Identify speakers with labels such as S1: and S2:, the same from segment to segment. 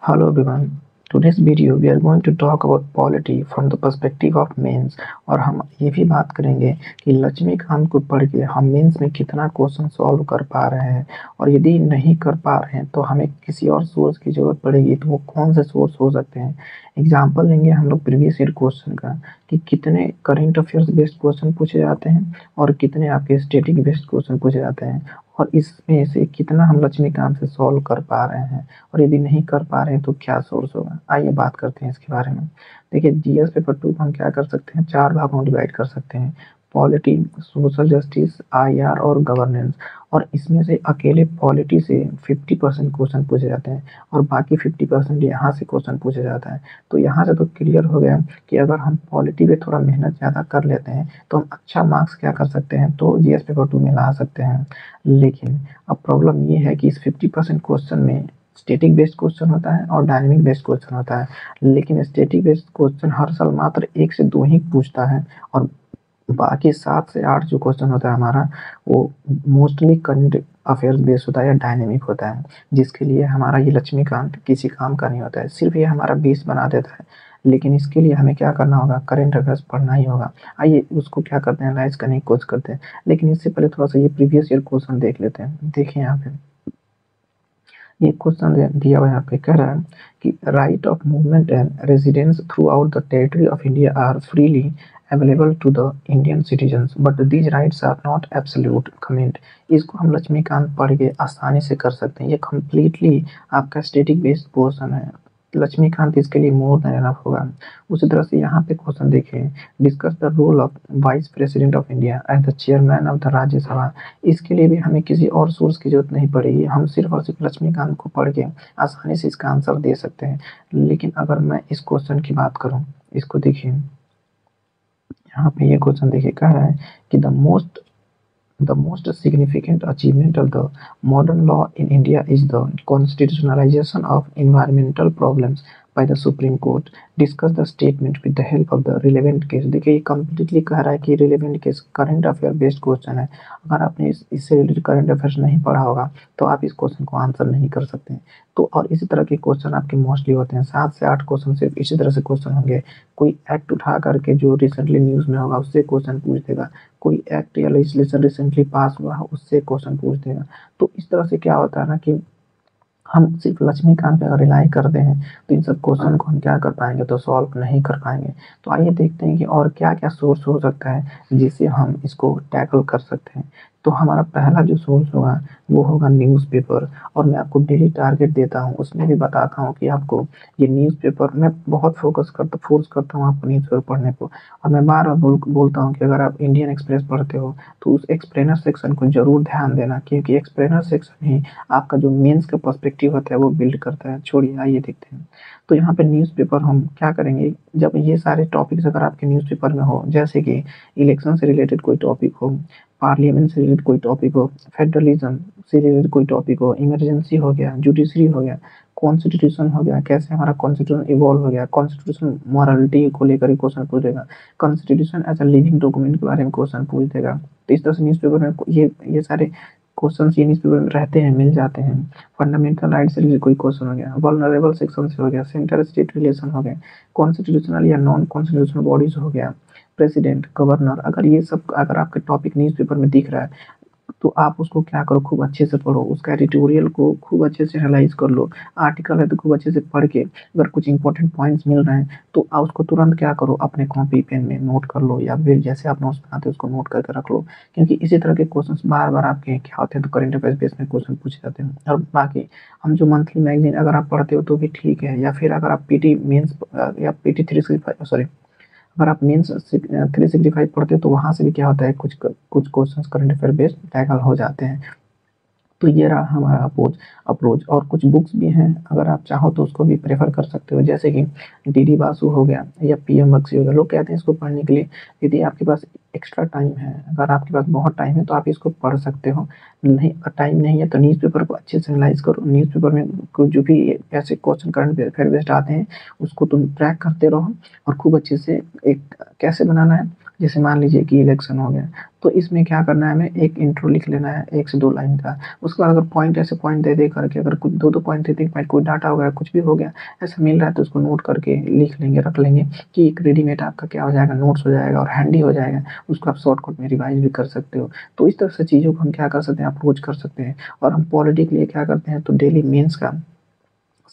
S1: Hello everyone. Today's video we are going to talk about polity from the perspective of mains और हम ये भी बात करेंगे कि लक्ष्मीकांत को पढ़ के हम मेंस में कितना क्वेश्चन सॉल्व कर पा रहे हैं और यदि नहीं कर पा रहे हैं तो हमें किसी और सोर्स की ज़रूरत पड़ेगी तो वो कौन से सोर्स हो सकते हैं। एग्जाम्पल लेंगे हम लोग प्रीवियस ईयर क्वेश्चन का कि कितने करेंट अफेयर्स बेस्ड क्वेश्चन पूछे जाते हैं और कितने आपके स्टैटिक बेस्ड क्वेश्चन पूछे जाते हैं और इसमें से कितना हम लक्ष्मीकांत से सॉल्व कर पा रहे हैं और यदि नहीं कर पा रहे हैं तो क्या सोर्स होगा। आइए बात करते हैं इसके बारे में। देखिए जीएस पेपर 2 को हम क्या कर सकते हैं, 4 भागों में डिवाइड कर सकते हैं, पॉलिटी, सोशल जस्टिस, आईआर और गवर्नेंस। और इसमें से अकेले पॉलिटी से 50% क्वेश्चन पूछे जाते हैं और बाकी 50% यहाँ से क्वेश्चन पूछा जाता है। तो यहाँ से तो क्लियर हो गया कि अगर हम पॉलिटी पे थोड़ा मेहनत ज़्यादा कर लेते हैं तो हम अच्छा मार्क्स क्या कर सकते हैं, तो जीएस पेपर 2 में ला सकते हैं। लेकिन अब प्रॉब्लम ये है कि इस 50% क्वेश्चन में स्टैटिक बेस्ड क्वेश्चन होता है और डायनेमिक बेस्ड क्वेश्चन होता है, लेकिन स्टैटिक बेस्ड क्वेश्चन हर साल मात्र 1 से 2 ही पूछता है और बाकी 7 से 8 जो क्वेश्चन होता है हमारा वो मोस्टली करंट अफेयर्स बेस्ड होता है या डायनेमिक होता है, जिसके लिए हमारा ये लक्ष्मीकांत किसी काम का नहीं होता है, सिर्फ ये हमारा बेस बना देता है। लेकिन इसके लिए हमें क्या करना होगा, करंट अफेयर्स पढ़ना ही होगा। आइए उसको क्या करते हैं, एनालाइज करने की कोशिश करते हैं। लेकिन इससे पहले थोड़ा सा ये प्रीवियस ईयर क्वेश्चन देख लेते हैं। देखिए यहाँ पे ये क्वेश्चन दिया हुआ यहाँ पे कह रहा है कि right of movement and residence throughout the territory of India are freely available to the Indian citizens but these rights are not absolute comment. इसको हम लक्ष्मीकांत पढ़ के आसानी से कर सकते हैं। ये कम्प्लीटली आपका स्टैटिक बेस्ड क्वेश्चन है, लक्ष्मीकांत इसके लिए मोर देन एनफ होगा। उसी तरह से यहाँ पे क्वेश्चन देखिए, discuss the role of vice president of India and the chairman of the Rajya Sabha. इसके लिए भी हमें किसी और सोर्स की जरूरत नहीं पड़ेगी, हम सिर्फ और सिर्फ लक्ष्मीकांत को पढ़ के आसानी से इसका आंसर दे सकते हैं। लेकिन अगर मैं इस क्वेश्चन की बात करूं, इसको देखिए यहाँ पे ये क्वेश्चन देखिए, कह रहा है कि the most significant achievement of the modern law in India is the constitutionalization of environmental problems by the Supreme Court. Discuss the statement with the help of the relevant case। देखिए ये completely कह रहा है कि relevant case current affair based question है। अगर आपने इससे रिलेटेड करंट अफेयर्स नहीं पढ़ा होगा तो आप इस क्वेश्चन को आंसर नहीं कर सकते हैं। तो और इसी तरह के क्वेश्चन आपके मोस्टली होते हैं, 7 से 8 क्वेश्चन सिर्फ इसी तरह से क्वेश्चन होंगे। कोई एक्ट उठा करके जो रिसेंटली न्यूज़ में होगा उससे क्वेश्चन पूछ देगा, कोई एक्ट या लेजिस्लेशन रिसेंटली पास हुआ है उससे क्वेश्चन पूछ देगा। तो इस तरह से क्या होता है ना कि हम सिर्फ लक्ष्मीकांत पे अगर रिलाई करते हैं तो इन सब क्वेश्चन को हम क्या कर पाएंगे, तो सॉल्व नहीं कर पाएंगे। तो आइए देखते हैं कि और क्या क्या सोर्स हो सकता है जिससे हम इसको टैकल कर सकते हैं। तो हमारा पहला जो सोर्स होगा वो होगा न्यूज़पेपर। और मैं आपको डेली टारगेट देता हूँ, उसमें भी बताता हूँ कि आपको ये न्यूज़पेपर मैं बहुत फोर्स करता हूँ आपको न्यूज़पेपर पढ़ने को। और मैं बार बार बोलता हूँ कि अगर आप इंडियन एक्सप्रेस पढ़ते हो तो उस एक्सप्लेनर सेक्शन को जरूर ध्यान देना, क्योंकि एक्सप्लेनर सेक्शन ही आपका जो मेंस का पर्सपेक्टिव होता है वो बिल्ड करता है। छोड़िए आइए देखते हैं। तो यहाँ पे न्यूज़पेपर हम क्या करेंगे, जब ये सारे टॉपिक्स अगर आपके न्यूज़पेपर में हो, जैसे कि इलेक्शन से रिलेटेड कोई टॉपिक हो, पार्लियामेंट से रिलेटेड कोई टॉपिक हो, फेडरलिज्म से रिलेटेड कोई टॉपिक हो, इमरजेंसी हो गया, जुडिशरी हो गया, कॉन्स्टिट्यूशन हो गया, कैसे हमारा कॉन्स्टिट्यूशन इवॉल्व हो गया, कॉन्स्टिट्यूशन मॉरलिटी को लेकर क्वेश्चन पूछ देगा, constitution as a living document के बारे में क्वेश्चन पूछ देगा। तो इस तरह से न्यूज़पेपर में ये सारे क्वेश्चन ये न्यूज़पेपर में रहते हैं, मिल जाते हैं। फंडामेंटल राइट से रिलेटेड कोई क्वेश्चन हो गया, वल्नरेबल सेक्शन से हो गया, सेंटर स्टेट रिलेशन हो गया, कॉन्स्टिट्यूशनल या नॉन कॉन्स्टिट्यूशनल बॉडीज हो गया, प्रेसिडेंट, गवर्नर। अगर ये सब अगर आपके टॉपिक न्यूज़पेपर में दिख रहा है तो आप उसको क्या करो, खूब अच्छे से पढ़ो, उसका एडिटोरियल को खूब अच्छे से एनालाइज कर लो। आर्टिकल है तो खूब अच्छे से पढ़ के अगर कुछ इंपॉर्टेंट पॉइंट्स मिल रहे हैं तो आप उसको तुरंत क्या करो, अपने कॉपी पेन में नोट कर लो, या फिर जैसे आप नोट्स बनाते हो उसको नोट करके रख लो। क्योंकि इसी तरह के क्वेश्चन बार बार आपके क्या होते हैं, तो करंट अफेयर्स बेस में क्वेश्चन पूछे जाते हैं। और बाकी हम जो मंथली मैगजीन अगर आप पढ़ते हो तो भी ठीक है, या फिर अगर आप पीटी मेंस या पीटी 365 सॉरी, अगर आप मेंस 365 पढ़ते हो तो वहाँ से भी क्या होता है, कुछ कुछ questions current affair based tackle हो जाते हैं। तो ये रहा हमारा अप्रोच। और कुछ बुक्स भी हैं, अगर आप चाहो तो उसको भी प्रेफर कर सकते हो, जैसे कि डीडी बासु हो गया या पीएम बख्शी हो गया। लोग कहते हैं इसको पढ़ने के लिए यदि आपके पास एक्स्ट्रा टाइम है, अगर आपके पास बहुत टाइम है तो आप इसको पढ़ सकते हो। नहीं टाइम नहीं है तो न्यूज़पेपर को अच्छे से एनालाइज करो। न्यूज़पेपर में जो भी ऐसे क्वेश्चन करंट अफेयर बेस्ड आते हैं उसको तुम ट्रैक करते रहो और खूब अच्छे से एक कैसे बनाना है, जैसे मान लीजिए कि इलेक्शन हो गया, तो इसमें क्या करना है, हमें एक इंट्रो लिख लेना है 1 से 2 लाइन का। उसके बाद अगर पॉइंट ऐसे पॉइंट दे करके, अगर कुछ 2-2 पॉइंट 3-3 पॉइंट कोई डाटा हो गया, कुछ भी हो गया, ऐसा मिल रहा है तो उसको नोट करके लिख लेंगे, रख लेंगे कि एक रेडीमेड आपका क्या हो जाएगा, नोट्स हो जाएगा और हैंडी हो जाएगा। उसको आप शॉर्टकट में रिवाइज़ भी कर सकते हो। तो इस तरह से चीज़ों को हम क्या कर सकते हैं, अप्रोच कर सकते हैं। और हम पॉलिटी के लिए क्या करते हैं, तो डेली मेंस का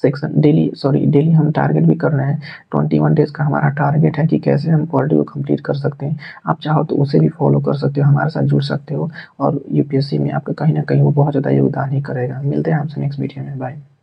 S1: डेली हम टारगेट भी कर रहे हैं। 21 डेज़ का हमारा टारगेट है कि कैसे हम पॉलिटी को कंप्लीट कर सकते हैं। आप चाहो तो उसे भी फॉलो कर सकते हो, हमारे साथ जुड़ सकते हो और यूपीएससी में आपका कहीं न कहीं वो बहुत ज़्यादा योगदान ही करेगा। मिलते हैं आपसे नेक्स्ट वीडियो में। बाय।